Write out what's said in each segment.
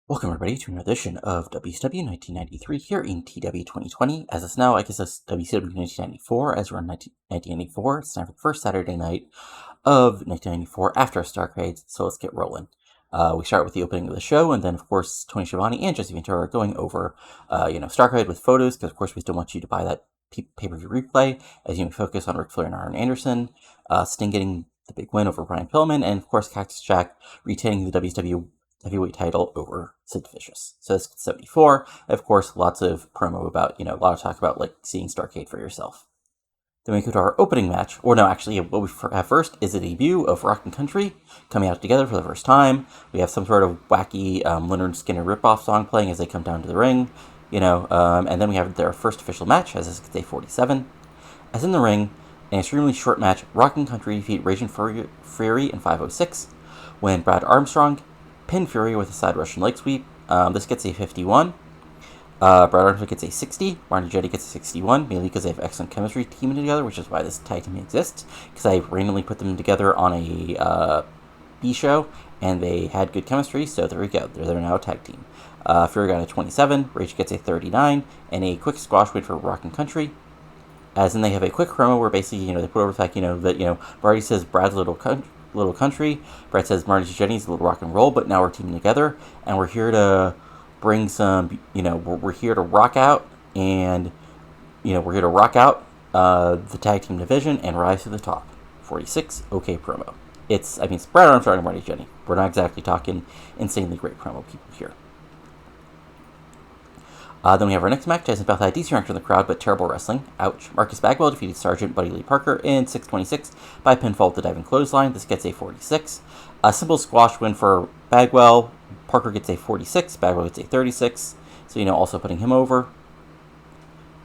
Welcome everybody to another edition of WCW 1993 here in TEW 2020. As it's now, I guess it's WCW 1994, as we're in 1994. It's time for the first Saturday night of 1994 after our Starcade, so let's get rolling. We start with the opening of the show, and then of course Tony Schiavone and Jesse Ventura are going over, Starcade with photos, because of course we still want you to buy that pay-per-view replay, as you focus on Ric Flair and Arn Anderson, Sting getting the big win over Brian Pillman, and of course Cactus Jack retaining the WCW heavyweight title over Sid Vicious. So that's 74. Of course, lots of promo about, a lot of talk about, like, seeing Starcade for yourself. Then we go to our opening match, or no, actually, what we have first is a debut of Rock and Country coming out together for the first time. We have some sort of wacky Leonard Skinner ripoff song playing as they come down to the ring, and then we have their first official match, as it's day 47. As in the ring, an extremely short match, Rock and Country defeat Raging Fury in 5:06, when Brad Armstrong pinned Fury with a side Russian leg sweep. This gets a 51. Brad Armstrong gets a 60. Marty Jannetty gets a 61, mainly because they have excellent chemistry teaming together, which is why this tag team exists, because I randomly put them together on a B show, and they had good chemistry, so there we go. They're now a tag team. Fury got a 27, Rage gets a 39, and a quick squash win for Rock and Country. As in, they have a quick promo where basically, they put over the fact, that, Marty says Brad's little country. Brad says Marty Jannetty's a little rock and roll, but now we're teaming together, and we're here to bring some, we're here to rock out, and, we're here to rock out the tag team division and rise to the top. 46, okay promo. It's Brad Armstrong and Marty Jannetty. We're not exactly talking insanely great promo people here. Then we have our next match. Jason Beth had a decent reaction in the crowd, but terrible wrestling. Ouch. Marcus Bagwell defeated Sergeant Buddy Lee Parker in 6:26 by pinfall at the diving clothesline. This gets a 46. A simple squash win for Bagwell. Parker gets a 46. Bagwell gets a 36. So, also putting him over.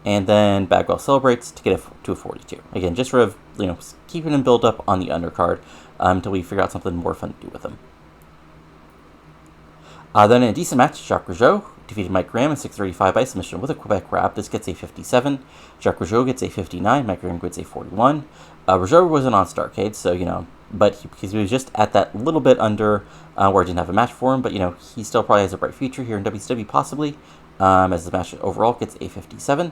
And then Bagwell celebrates to get to a 42. Again, just sort of, keeping him build up on the undercard until we figure out something more fun to do with him. Then in a decent match, Jacques Rougeau defeated Mike Graham in 6:35 by submission with a Quebec wrap. This gets a 57. Jacques Rougeau gets a 59. Mike Graham gets a 41. Rougeau wasn't on Starcade, so, but because he was just at that little bit under where I didn't have a match for him, but, he still probably has a bright future here in WCW, possibly, as the match overall gets a 57.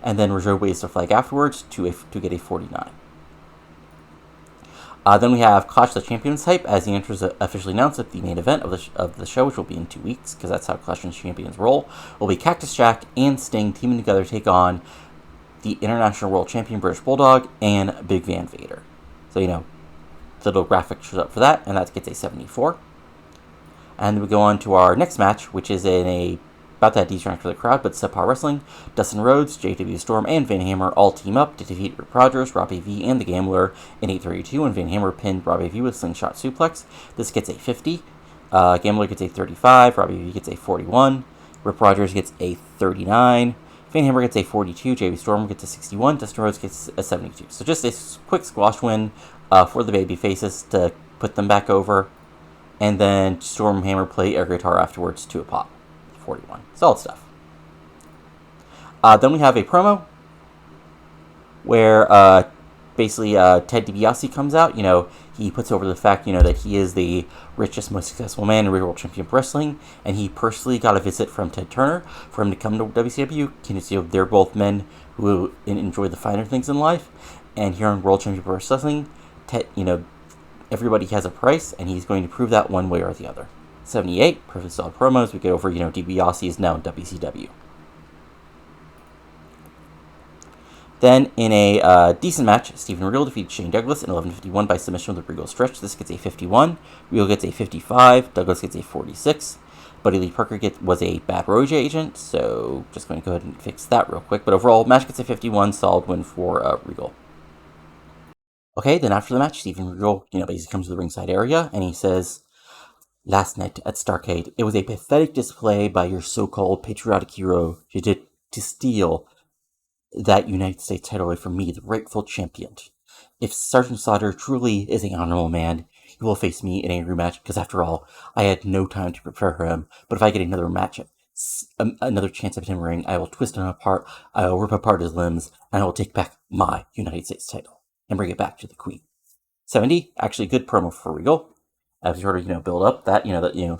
And then Rougeau waves the flag afterwards to get a 49. Then we have Clash of the Champions hype, as the entries officially announced that the main event of the show, which will be in 2 weeks, because that's how Clash of the Champions roll, will be Cactus Jack and Sting teaming together to take on the International World Champion British Bulldog and Big Van Vader. So, the little graphic shows up for that, and that gets a 74. And then we go on to our next match, which is about that decent for the crowd, but subpar wrestling. Dustin Rhodes, JW Storm, and Van Hammer all team up to defeat Rip Rogers, Robbie V, and the Gambler in 8:32, and Van Hammer pinned Robbie V with slingshot suplex. This gets a 50. Gambler gets a 35. Robbie V gets a 41. Rip Rogers gets a 39. Van Hammer gets a 42. JW Storm gets a 61. Dustin Rhodes gets a 72. So just a quick squash win for the baby faces to put them back over, and then Storm Hammer play air guitar afterwards to a pop. 41. Solid stuff. Then we have a promo where basically Ted DiBiase comes out. He puts over the fact, that he is the richest, most successful man in World Champion Wrestling, and he personally got a visit from Ted Turner for him to come to WCW. They're both men who enjoy the finer things in life, and here on World Champion Wrestling, Ted, everybody has a price, and he's going to prove that one way or the other. 78, perfect solid promos. We get over, DiBiase is now in WCW. Then, in a decent match, Steven Regal defeated Shane Douglas in 11:51 by submission with a Regal stretch. This gets a 51. Regal gets a 55. Douglas gets a 46. Buddy Lee Parker was a Bad Roger agent, so just going to go ahead and fix that real quick. But overall, match gets a 51. Solid win for Regal. Okay, then after the match, Steven Regal, basically comes to the ringside area, and he says, "Last night at Starcade, it was a pathetic display by your so-called patriotic hero to steal that United States title away from me, the rightful champion. If Sergeant Slaughter truly is an honorable man, he will face me in a rematch, because after all, I had no time to prepare for him. But if I get another match, another chance at him ring, I will twist him apart, I will rip apart his limbs, and I will take back my United States title and bring it back to the Queen." 70, actually good promo for Regal. As we sort of, build up that,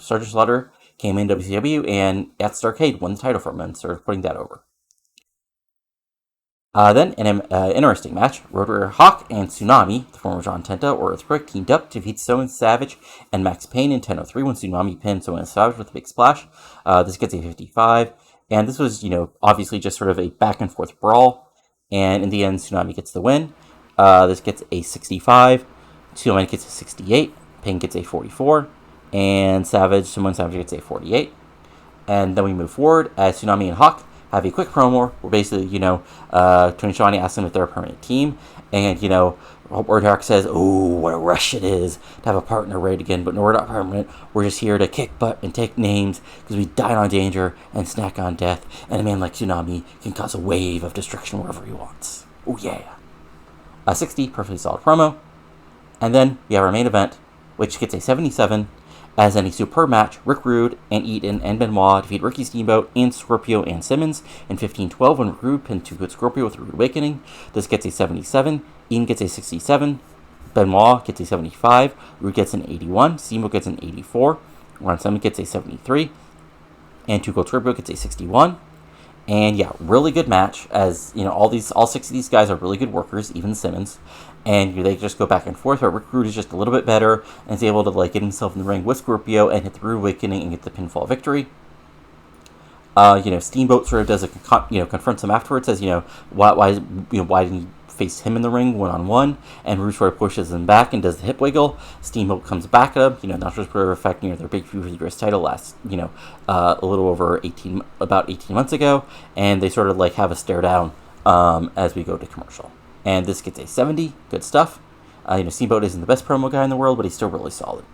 Sergeant Slaughter came in WCW and at Starrcade won the title from him and started putting that over. Then, in an interesting match, Road Warrior Hawk and Tsunami, the former John Tenta or Earthquake, teamed up to defeat Soen Savage and Max Payne in 10:03 when Tsunami pinned Soen Savage with a big splash. This gets a 55, and this was, obviously just sort of a back and forth brawl, and in the end, Tsunami gets the win. This gets a 65, Tsunami gets a 68, Payne gets a 44, and Soen Savage gets a 48. And then we move forward as Tsunami and Hawk have a quick promo where basically, Tony Schiavone asks them if they're a permanent team. And, Word Hawk says, "Oh, what a rush it is to have a partner right again, but no, we're not permanent. We're just here to kick butt and take names because we dine on danger and snack on death. And a man like Tsunami can cause a wave of destruction wherever he wants. Oh, yeah." A 60, perfectly solid promo. And then we have our main event, which gets a 77. As in a superb match, Rick Rude and Eaton and Benoit defeat Ricky Steamboat and Scorpio and Simmons in 15-12 when Rick Rude pinned Two Good Scorpio with Rude Awakening. This gets a 77. Eaton gets a 67. Benoit gets a 75. Rude gets an 81. Steamboat gets an 84. Ron Simmons gets a 73. And Two Gold Scorpio gets a 61. And yeah, really good match, as all 6 of these guys are really good workers, even Simmons. And they just go back and forth, but Rick Rude is just a little bit better and is able to get himself in the ring with Scorpio and hit the Rude Awakening and get the pinfall victory. Steamboat sort of does confronts him afterwards, says, why didn't you face him in the ring one-on-one? And Rude sort of pushes him back and does the hip wiggle. Steamboat comes back at him, not just for effect, their big feud for the US title last, a little over about 18 months ago, and they sort of have a stare down as we go to commercial. And this gets a 70, good stuff. Steamboat isn't the best promo guy in the world, but he's still really solid.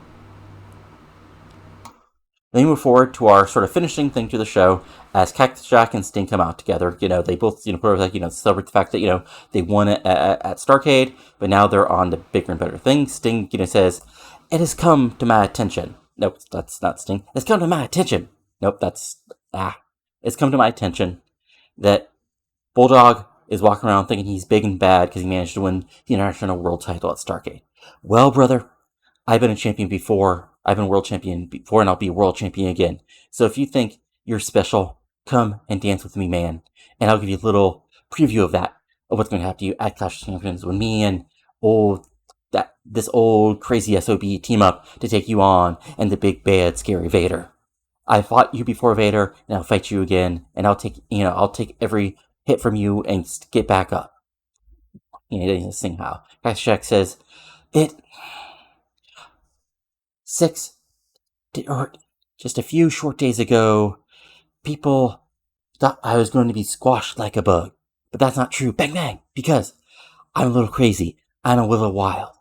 Then we move forward to our sort of finishing thing to the show as Cactus Jack and Sting come out together. They both, put over celebrate the fact that, they won at Starrcade, but now they're on to bigger and better things. Sting, says, "It has come to my attention." Nope, that's not Sting. "It's come to my attention." Nope, It's come to my attention that Bulldog is walking around thinking he's big and bad because he managed to win the International World title at Starrcade. Well, brother, I've been a champion before. I've been world champion before, and I'll be world champion again. So if you think you're special, come and dance with me, man. And I'll give you a little preview of what's going to happen to you at Clash of Champions when me and this old crazy SOB team up to take you on and the big bad scary Vader. I fought you before, Vader, and I'll fight you again, and I'll take every hit from you and get back up. He doesn't sing how. Cactus Jack says, just a few short days ago, people thought I was going to be squashed like a bug. But that's not true. Bang, bang, because I'm a little crazy. I'm a little wild.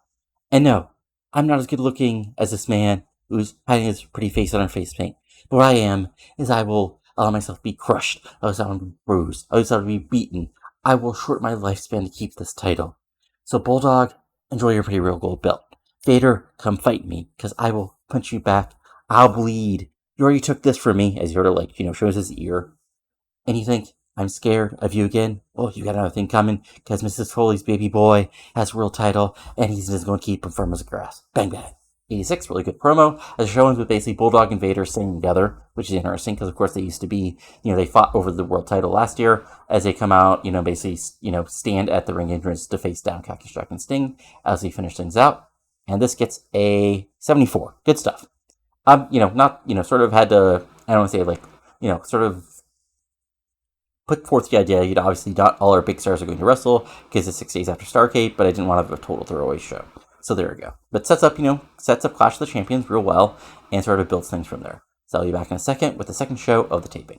And no, I'm not as good looking as this man who's hiding his pretty face under face paint. But what I am is I will allow myself to be crushed. I will allow to be bruised. I will allow to be beaten. I will shorten my lifespan to keep this title. So Bulldog, enjoy your pretty real gold belt. Vader, come fight me, because I will punch you back. I'll bleed. You already took this from me, as he sort of shows his ear. And you think, I'm scared of you again? Well, you got another thing coming, because Mrs. Foley's baby boy has a world title, and he's just going to keep him firm as grass. Bang, bang. 86, really good promo. As the show ends with basically Bulldog and Vader singing together, which is interesting, because of course they used to be, they fought over the world title last year. As they come out, basically, stand at the ring entrance to face down Cactus Jack and Sting as we finish things out. And this gets a 74. Good stuff. Sort of had to, I don't want to say sort of put forth the idea, obviously not all our big stars are going to wrestle because it's 6 days after Starrcade, but I didn't want to have a total throwaway show. So there we go. But sets up Clash of the Champions real well and sort of builds things from there. So I'll be back in a second with the second show of the taping.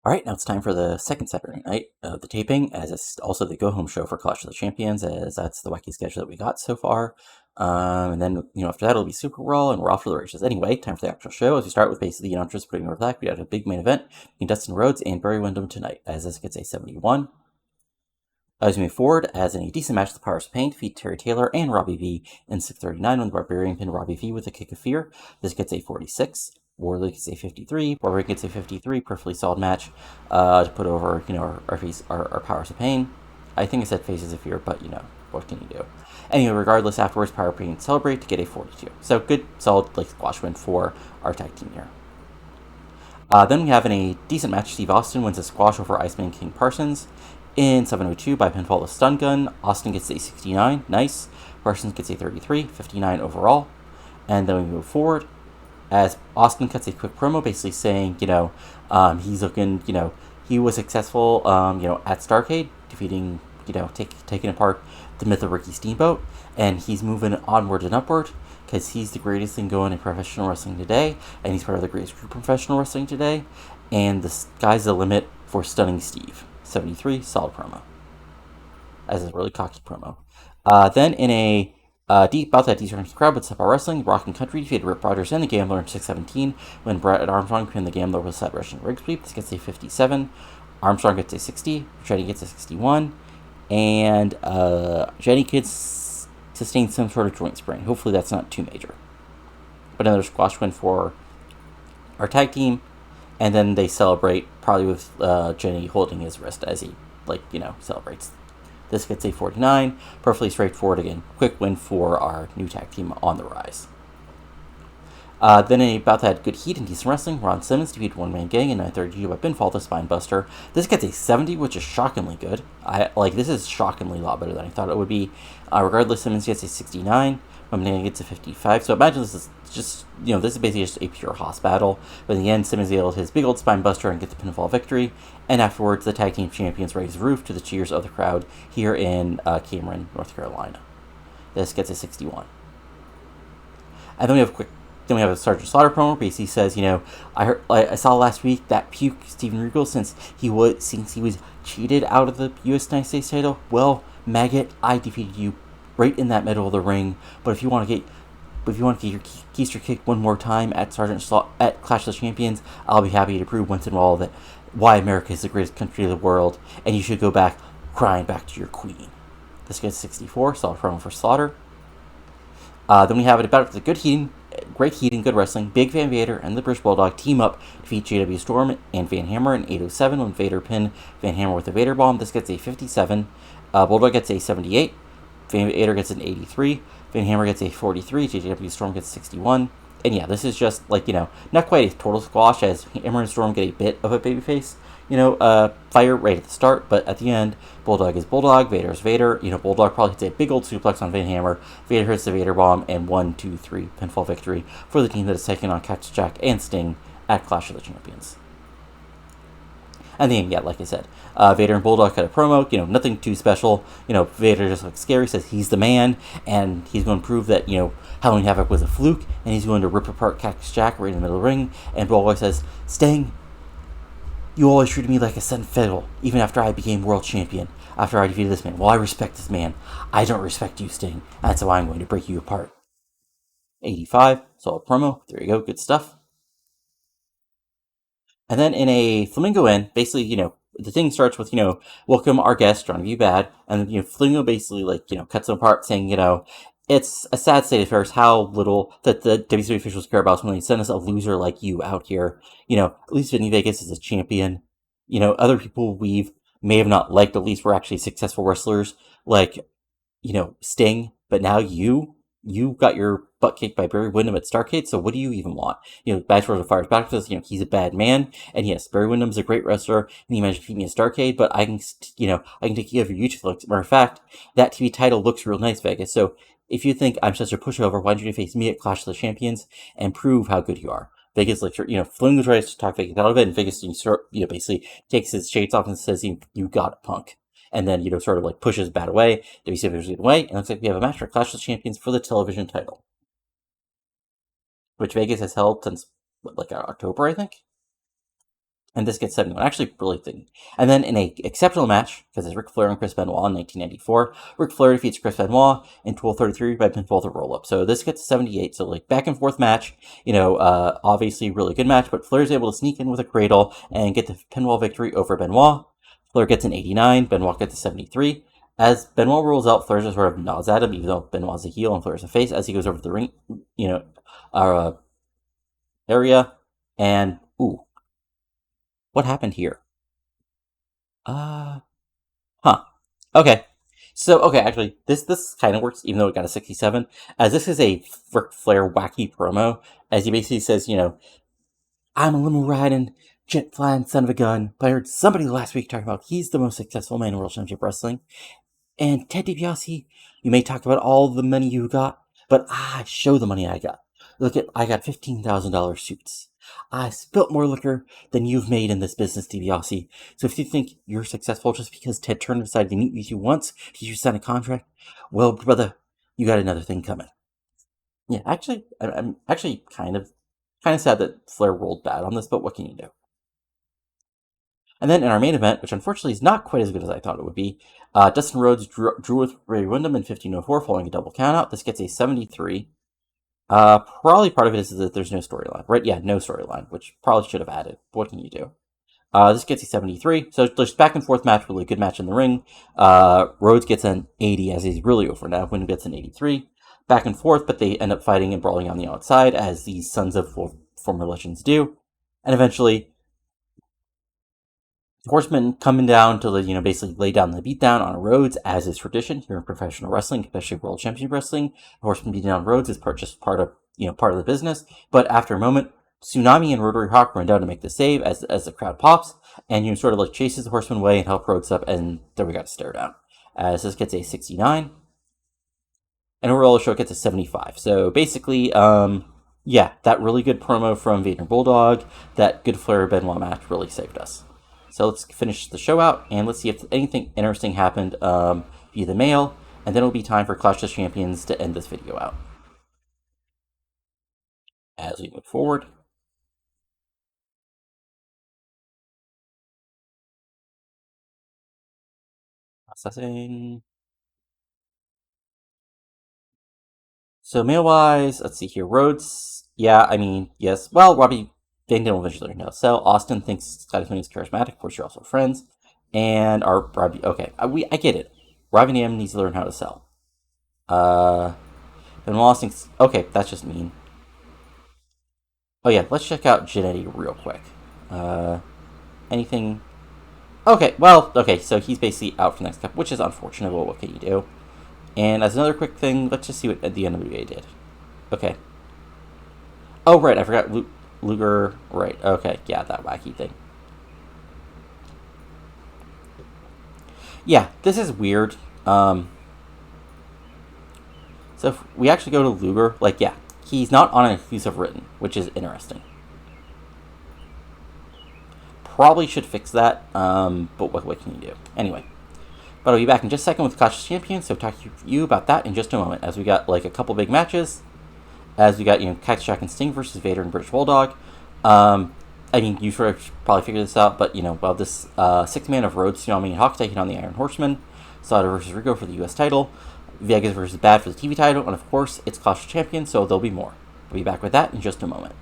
Alright, now it's time for the second Saturday night of the taping, as it's also the go-home show for Clash of the Champions, as that's the wacky schedule that we got so far. And then, after that, it'll be Superbrawl, and we're off for the races. Anyway, time for the actual show, as we start with basically the announcers putting over that. We had a big main event between Dustin Rhodes and Barry Windham tonight, as this gets a 71. As we move forward, as in a decent match, the Powers of Pain defeat Terry Taylor and Robbie V in 6:39 when the Barbarian pinned Robbie V with a kick of fear. This gets a 46. Warley gets a 53. Barbarian gets a 53. Perfectly solid match to put over, our Powers of Pain. I think I said Faces of Fear, but, what can you do? Anyway, regardless, afterwards, Power Play and Celebrate to get a 42. So good, solid like squash win for our tag team here. Then we have in a decent match, Steve Austin wins a squash over Iceman King Parsons in 7:02 by pinfall with stun gun. Austin gets a 69, nice. Parsons gets a 33, 59 overall. And then we move forward as Austin cuts a quick promo basically saying, he's looking, he was successful, at Starrcade, defeating, taking apart the myth of Ricky Steamboat, and he's moving onward and upward because he's the greatest thing going in professional wrestling today, and he's part of the greatest group of professional wrestling today, and the sky's the limit for Stunning Steve. 73, solid promo. As a really cocky promo. Then in a deep bout that decent crowd with Sepa Wrestling, Rock and Country defeated Rip Rogers and the Gambler in 6:17 when Brett Armstrong pinned the Gambler with set Russian rig sweep. This gets a 57. Armstrong gets a 60. Jenny gets a 61. And Jenny gets sustained some sort of joint sprain. Hopefully that's not too major. But another squash win for our tag team. And then they celebrate, probably with Jenny holding his wrist as he, celebrates. This gets a 49. Perfectly straightforward again. Quick win for our new tag team on the rise. Then about that good heat and decent wrestling, Ron Simmons defeated One Man Gang in 9:32 by pinfall the Spine Buster. This gets a 70, which is shockingly good. This is shockingly a lot better than I thought it would be. Regardless, Simmons gets a 69. One Man Gang gets a 55. So imagine this is just, this is basically just a pure Haas battle. But in the end, Simmons nailed his big old Spine Buster and gets the pinfall victory. And afterwards, the tag team champions raise the roof to the cheers of the crowd here in Cameron, North Carolina. This gets a 61. And then we have a Sergeant Slaughter promo. Basically says, I saw last week that puke Steven Regal since he was cheated out of the U.S. United States title. Well, maggot, I defeated you right in that middle of the ring. But if you want to get your keister kicked one more time at at Clash of the Champions, I'll be happy to prove once and all that why America is the greatest country of the world, and you should go back crying back to your queen. This gets 64. Solid promo for Slaughter. Then we have it about the great heating, good wrestling. Big Van Vader and the British Bulldog team up to defeat JW Storm and Van Hammer in 8:07 when Vader pinned Van Hammer with a Vader bomb. This gets a 57. Bulldog gets a 78. Van Vader gets an 83. Van Hammer gets a 43. JW Storm gets 61. And yeah, this is just not quite a total squash as Hammer and Storm get a bit of a babyface, fire right at the start, but at the end, Bulldog is Bulldog, Vader is Vader. Bulldog probably hits a big old suplex on Van Hammer. Vader hits the Vader bomb, and 1, 2, 3 pinfall victory for the team that is taking on Cactus Jack and Sting at Clash of the Champions. And then, yeah, like I said, Vader and Bulldog cut a promo, nothing too special. Vader just looks scary, says he's the man, and he's going to prove that, Halloween Havoc was a fluke, and he's going to rip apart Cactus Jack right in the middle of the ring. And Bulldog says, Sting, you always treated me like a cent fiddle, even after I became world champion, after I defeated this man. Well, I respect this man. I don't respect you, Sting. That's why I'm going to break you apart. 85, solid promo. There you go, good stuff. And then in a Flamingo Inn, basically, the thing starts with, welcome our guest, John V. Bad. And, Flamingo basically, cuts them apart saying, it's a sad state of affairs how little that the WCW officials care about when they send us a loser like you out here. At least Vinny Vegas is a champion. Other people may have not liked, at least were actually successful wrestlers like, Sting. But now you got your butt kicked by Barry Windham at Starrcade, so what do you even want? Bad Swords of Fire back says, he's a bad man, and yes, Barry Windham's a great wrestler, and he managed to beat me at Starrcade, but I can take you over your YouTube looks. Matter of fact, that TV title looks real nice, Vegas, so if you think I'm such a pushover, why don't you face me at Clash of the Champions and prove how good you are? Vegas, Flamingo tries to talk Vegas out of it, and Vegas, basically takes his shades off and says, you got it, punk. And then, sort of pushes Bad away. WCW get away, and it looks like we have a match for Clash of the Champions for the television title, which Vegas has held since, October, I think? And this gets 71. Actually, really thin. And then in a exceptional match, because it's Ric Flair and Chris Benoit in 1994, Ric Flair defeats Chris Benoit in 12:33 by pinfall the roll-up. So this gets 78. So, back and forth match, obviously really good match, but Flair's able to sneak in with a cradle and get the pinfall victory over Benoit. Flair gets an 89, Benoit gets a 73. As Benoit rolls out, Flair just sort of nods at him, even though Benoit's a heel and Flair's a face, as he goes over to the ring, area. And, ooh, what happened here? Okay. So, okay, actually, this kind of works, even though it got a 67, as this is a Ric Flair wacky promo, as he basically says, I'm a limo riding, jet flying son of a gun, but I heard somebody last week talking about he's the most successful man in World Championship Wrestling. And Ted DiBiase, you may talk about all the money you got, but I show the money I got. Look at, I got $15,000 suits. I spilt more liquor than you've made in this business, DiBiase. So if you think you're successful just because Ted Turner decided to meet with you once, did you sign a contract? Well, brother, you got another thing coming. Yeah, actually, I'm actually kind of sad that Flair rolled bad on this, but what can you do? And then in our main event, which unfortunately is not quite as good as I thought it would be, Dustin Rhodes drew with Ray Windham in 1504 following a double countout. This gets a 73. Probably part of it is that there's no storyline, right? Yeah, no storyline, which probably should have added. What can you do? This gets a 73. So there's back and forth match, really good match in the ring. Rhodes gets an 80 as he's really over now. Windham gets an 83. Back and forth, but they end up fighting and brawling on the outside, as these sons of former legends do. And eventually, Horsemen coming down to basically lay down the beatdown on Rhodes, as is tradition here in professional wrestling, especially World Championship Wrestling. Horsemen beating down Rhodes is just part of the business. But after a moment, Tsunami and Rotary Hawk run down to make the save as the crowd pops, and sort of like chases the Horseman away and help Rhodes up, and then we got a stare down. As this gets a 69, and overall the show gets a 75. So basically, yeah, that really good promo from Vader Bulldog, that good Flair Benoit match really saved us. So let's finish the show out, and let's see if anything interesting happened via the mail, and then it'll be time for Clash of Champions to end this video out. As we move forward. Processing. So mail-wise, let's see here. Rhodes, yeah, I mean, yes. Well, Robbie Van Dam will eventually learn how to sell. Austin thinks Scotty Tony is charismatic. Of course, you're also friends. And our Robbie, okay, I get it. Robbie Van Dam needs to learn how to sell. Then Austin thinks, okay, that's just mean. Oh yeah, let's check out Genetti real quick. Anything? Okay, well, okay, so he's basically out for the next couple, which is unfortunate, but what can you do? And as another quick thing, let's just see what the NWA did. Okay. Oh, right, I forgot Luger. Right, okay, yeah, that wacky thing. Yeah, this is weird. So if we actually go to Luger, like, yeah, he's not on an exclusive written, which is interesting. Probably should fix that, but what can you do? Anyway. But I'll be back in just a second with Clash of Champions, so talk to you about that in just a moment, as we got, like, a couple big matches, as we got, Cactus Jack and Sting versus Vader and British Bulldog. I mean, you sort of probably figured this out, but, well, this 6-man of Rhodes, Tsunami, and Hawk taking on the Iron Horsemen, Slaughter versus Regal for the U.S. title, Vegas versus Bad for the TV title, and of course, it's Clash of Champions, so there'll be more. I'll be back with that in just a moment.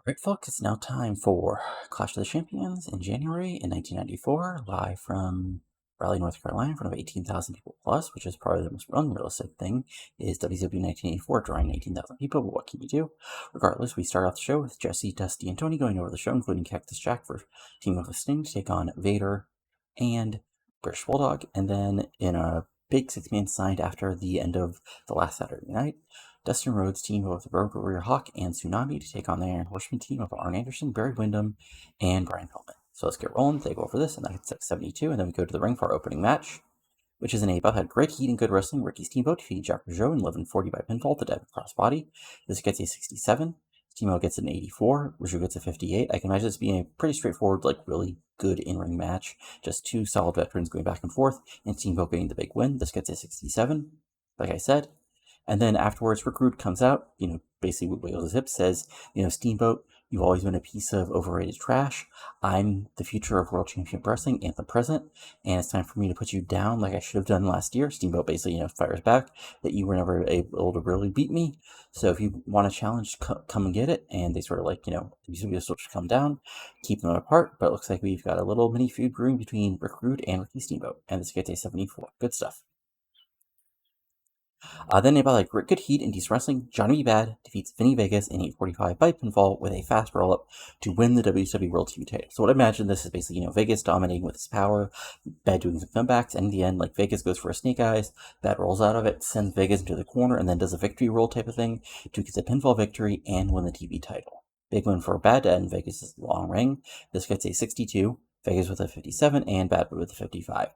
Alright, folks, it's now time for Clash of the Champions in January in 1994, live from Raleigh, North Carolina, in front of 18,000 people plus, which is probably the most unrealistic thing, is WCW 1984 drawing 18,000 people, but what can you do? Regardless, we start off the show with Jesse, Dusty, and Tony going over the show, including Cactus Jack for Team Up with Sting to take on Vader and British Bulldog, and then in a big 6-man signed after the end of the last Saturday night, Dustin Rhodes team with Rogue Warrior Hawk and Tsunami to take on the Iron Horsemen team of Arn Anderson, Barry Windham, and Brian Pillman. So let's get rolling. They go over this, and that's at 72, and then we go to the ring for our opening match, which is an A-Buff. Had great heat and good wrestling. Ricky Steamboat defeated Jack Rougeau in 11:40 by pinfall to Devin Crossbody. This gets a 67. Steamboat gets an 84. Rougeau gets a 58. I can imagine this being a pretty straightforward, like, really good in-ring match. Just two solid veterans going back and forth, and Steamboat getting the big win. This gets a 67, like I said. And then afterwards, Recruit comes out, basically wiggles his hips, says, Steamboat, you've always been a piece of overrated trash. I'm the future of World Championship Wrestling and the present, and it's time for me to put you down like I should have done last year. Steamboat basically, fires back that you were never able to really beat me. So if you want a challenge, come and get it. And they sort of these videos sort of come down, keep them apart, but it looks like we've got a little mini feud brewing between Recruit and Ricky Steamboat, and this gets a 74. Good stuff. Then about like good heat and decent wrestling, Johnny B. Bad defeats Vinny Vegas in 8:45 by pinfall with a fast roll-up to win the WCW World TV title. So what I imagine this is basically, Vegas dominating with his power, Bad doing some comebacks, and in the end, like Vegas goes for a snake eyes, Bad rolls out of it, sends Vegas into the corner, and then does a victory roll type of thing to get a pinfall victory and win the TV title. Big win for Bad to end Vegas' long reign. This gets a 62, Vegas with a 57, and Bad with a 55.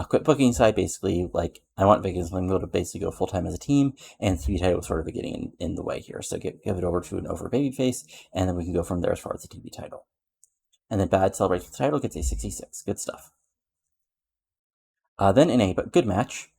Quit booking side, basically, like, I want Vegas Lingo to basically go full-time as a team, and TV title was sort of getting in the way here. So give it over to an over babyface, and then we can go from there as far as the TV title. And then Bad celebrates the title, gets a 66. Good stuff. Then in a good match,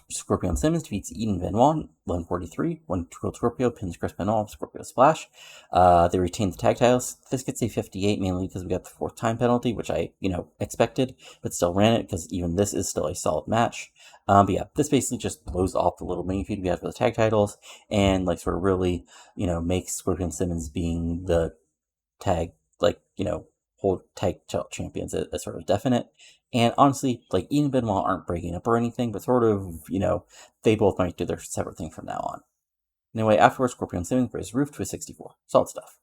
Scorpion Simmons defeats Eden Benoit, 143. One twirled Scorpio pins Chris Benoit, Scorpio Splash. They retain the tag titles. This gets a 58, mainly because we got the 4th time penalty, which I, expected, but still ran it because even this is still a solid match. But yeah, this basically just blows off the little mini feud we had for the tag titles and, like, sort of really, makes Scorpion Simmons being the tag, like, whole tag champions as sort of definite. And honestly, like, Ian and Benoit aren't breaking up or anything, but sort of, they both might do their separate thing from now on. Anyway, afterwards, Scorpion Simmons raised Roof to a 64. Solid stuff.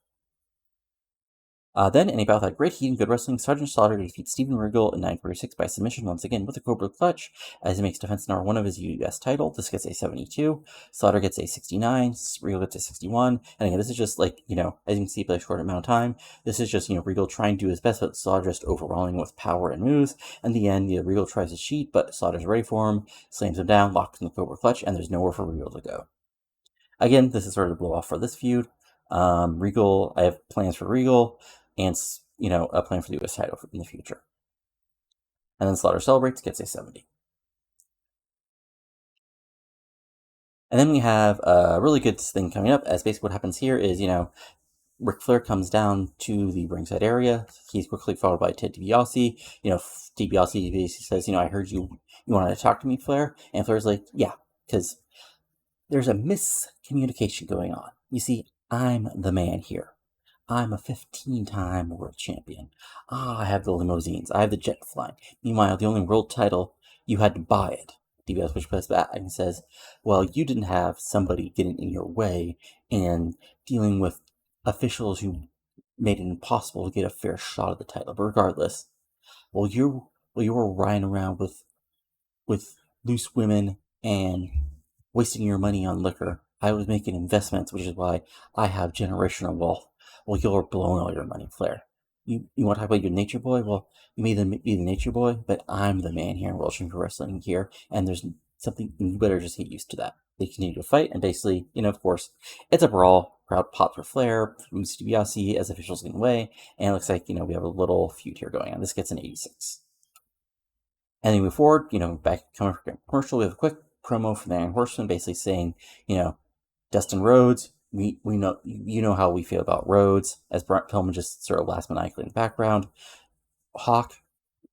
Then, in a bout that great heat and good wrestling, Sergeant Slaughter defeats Steven Regal in 9:46 by submission once again with a Cobra Clutch as he makes defense number 1 of his US title. This gets a 72. Slaughter gets a 69. Regal gets a 61. And again, this is just like, as you can see by a short amount of time, this is just, Regal trying to do his best, but Slaughter just overwhelming with power and moves. In the end, Regal tries to cheat, but Slaughter's ready for him, slams him down, locks in the Cobra Clutch, and there's nowhere for Regal to go. Again, this is sort of the blow off for this feud. Regal, I have plans for Regal, and, a plan for the US title in the future. And then Slaughter celebrates, gets a 70. And then we have a really good thing coming up, as basically what happens here is, Ric Flair comes down to the ringside area. He's quickly followed by Ted DiBiase. DiBiase basically says, I heard you wanted to talk to me, Flair. And Flair's like, yeah, because there's a miscommunication going on. You see, I'm the man here. I'm a 15-time world champion. I have the limousines. I have the jet flying. Meanwhile, the only world title, you had to buy it. DiBiase pushes back and says, well, you didn't have somebody getting in your way and dealing with officials who made it impossible to get a fair shot at the title. But regardless, you were riding around with loose women and wasting your money on liquor. I was making investments, which is why I have generational wealth. Well, you're blowing all your money, Flair. You want to talk about your nature boy? Well, you may be the nature boy, but I'm the man here in World Championship Wrestling here, and there's something, you better just get used to that. They continue to fight, and basically, of course, it's a brawl. Crowd pops for Flair, moves to DiBiase as officials get in the way, and it looks like, we have a little feud here going on. This gets an 86. And then we move forward, back coming from commercial, we have a quick promo from the Iron Horsemen basically saying, Dustin Rhodes, we know how we feel about Rhodes, as Brent Pillman just sort of laughs maniacally in the background. Hawk,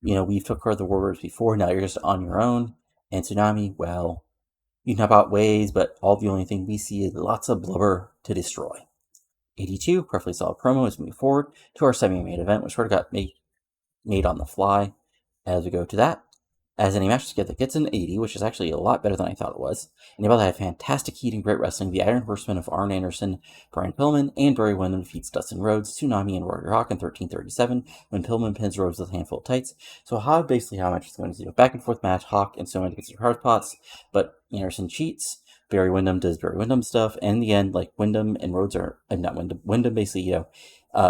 we've took care of the Warriors before, now you're just on your own. And Tsunami, well, you know about ways, but the only thing we see is lots of blubber to destroy. 82, perfectly solid promo as we move forward to our semi-main event, which sort of got made on the fly. As we go to that, as any match that gets an 80, which is actually a lot better than I thought it was. And about that, have fantastic heat and great wrestling. The Iron Horsemen of Arn Anderson, Brian Pillman, and Barry Windham defeats Dustin Rhodes, Tsunami, and Warrior Hawk in 13:37 when Pillman pins Rhodes with a handful of tights. So basically how much is going to do a back and forth match. Hawk and Tsunami gets their hard spots, but Anderson cheats. Barry Windham does Barry Windham stuff, and in the end, like, Windham and Rhodes are not Windham. Windham basically,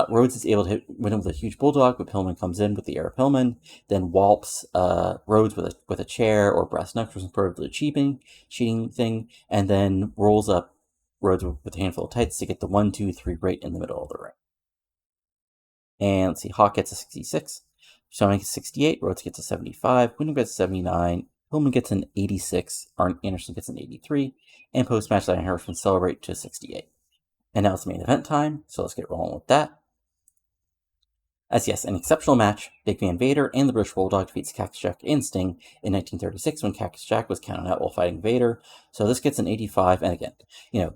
Rhodes is able to hit Windham with a huge bulldog, but Pillman comes in with the air Pillman, then wallps Rhodes with a chair or brass knucks or some sort of cheating thing, and then rolls up Rhodes with a handful of tights to get the 1, 2, 3 right in the middle of the ring. And let's see, Hawk gets a 66, Tsunami gets a 68, Rhodes gets a 75, Windham gets a 79, Pillman gets an 86, Arn Anderson gets an 83, and post-match Iron Horsemen celebrate to 68. And now it's main event time, so let's get rolling with that. As yes, an exceptional match, Big Man Vader and the British Bulldog defeats Cactus Jack and Sting in 1936 when Cactus Jack was counted out while fighting Vader. So this gets an 85, and again,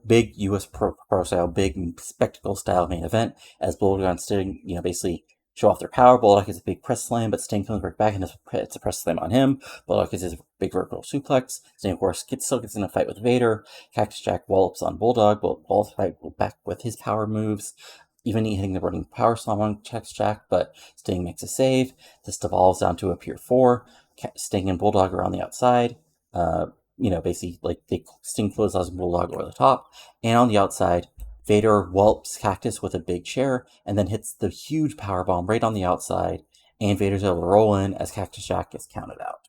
big US pro style, big spectacle style main event as Bulldog and Sting, basically show off their power. Bulldog hits a big press slam, but Sting comes right back and hits a press slam on him. Bulldog hits a big vertical suplex. Sting, of course, still gets in a fight with Vader. Cactus Jack wallops on Bulldog. Bulldog fight back with his power moves, even hitting the running power slam on Cactus Jack, but Sting makes a save. This devolves down to a Pier 4. Sting and Bulldog are on the outside. Basically, like, Sting closes Bulldog over the top. And on the outside, Vader whelps Cactus with a big chair and then hits the huge powerbomb right on the outside. And Vader's able to roll in as Cactus Jack gets counted out.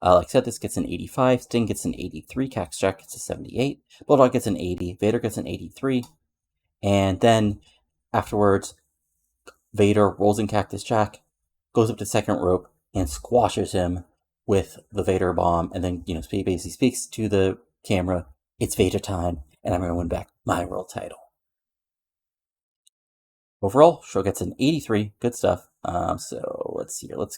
Like I said, this gets an 85. Sting gets an 83. Cactus Jack gets a 78. Bulldog gets an 80. Vader gets an 83. And then afterwards, Vader rolls in Cactus Jack, goes up to second rope, and squashes him with the Vader bomb. And then, basically speaks to the camera, "It's Vader time, and I'm going to win back my world title." Overall, show gets an 83. Good stuff. So let's see here. Let's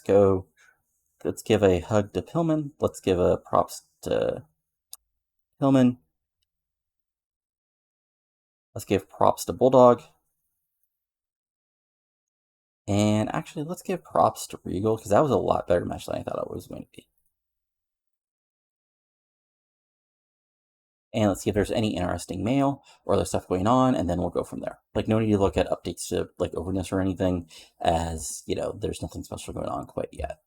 give a hug to Pillman. Let's give a props to Pillman. Let's give props to Bulldog. And actually, let's give props to Regal, because that was a lot better match than I thought it was going to be. And let's see if there's any interesting mail or other stuff going on, and then we'll go from there. Like, no need to look at updates to, like, overness or anything, as, there's nothing special going on quite yet.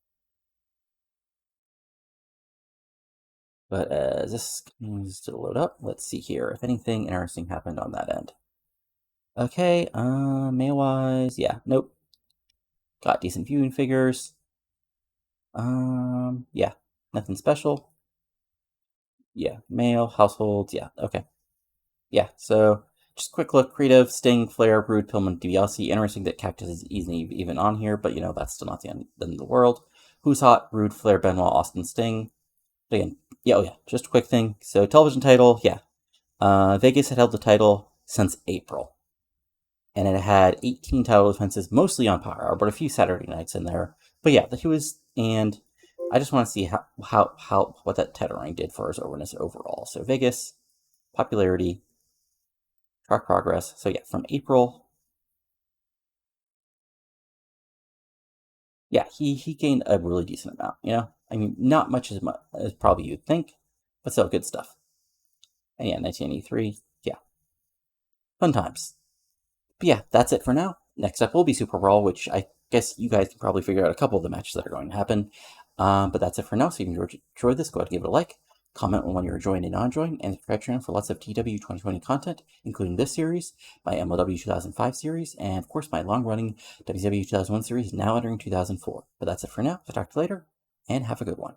But as this continues to load up, let's see here if anything interesting happened on that end. Okay, mail-wise, yeah, nope. Got decent viewing figures. Yeah, nothing special. Yeah, mail, households, yeah, okay. Yeah, so just a quick look. Creative, Sting, Flair, Brood, Pillman, DiBiase. Interesting that Cactus is even on here, but that's still not the end of the world. Who's hot? Brood, Flair, Benoit, Austin, Sting. But again, just a quick thing. So television title, yeah. Vegas had held the title since April. And it had 18 title defenses, mostly on Power Hour, but a few Saturday nights in there. But yeah, he was, and I just want to see what that title reign did for his overness overall. So Vegas, popularity, track progress. So yeah, from April, yeah, he gained a really decent amount. I mean, not much as probably you'd think, but still good stuff. And yeah, 1983, yeah, fun times. But yeah, that's it for now. Next up will be Superbrawl, which I guess you guys can probably figure out a couple of the matches that are going to happen. But that's it for now. So if you enjoyed this, go ahead and give it a like, comment on when you're enjoying and not enjoying, and subscribe channel for lots of TEW 2020 content, including this series, my MLW 2005 series, and of course my long-running WCW 2001 series now entering 2004. But that's it for now. I'll talk to you later, and have a good one.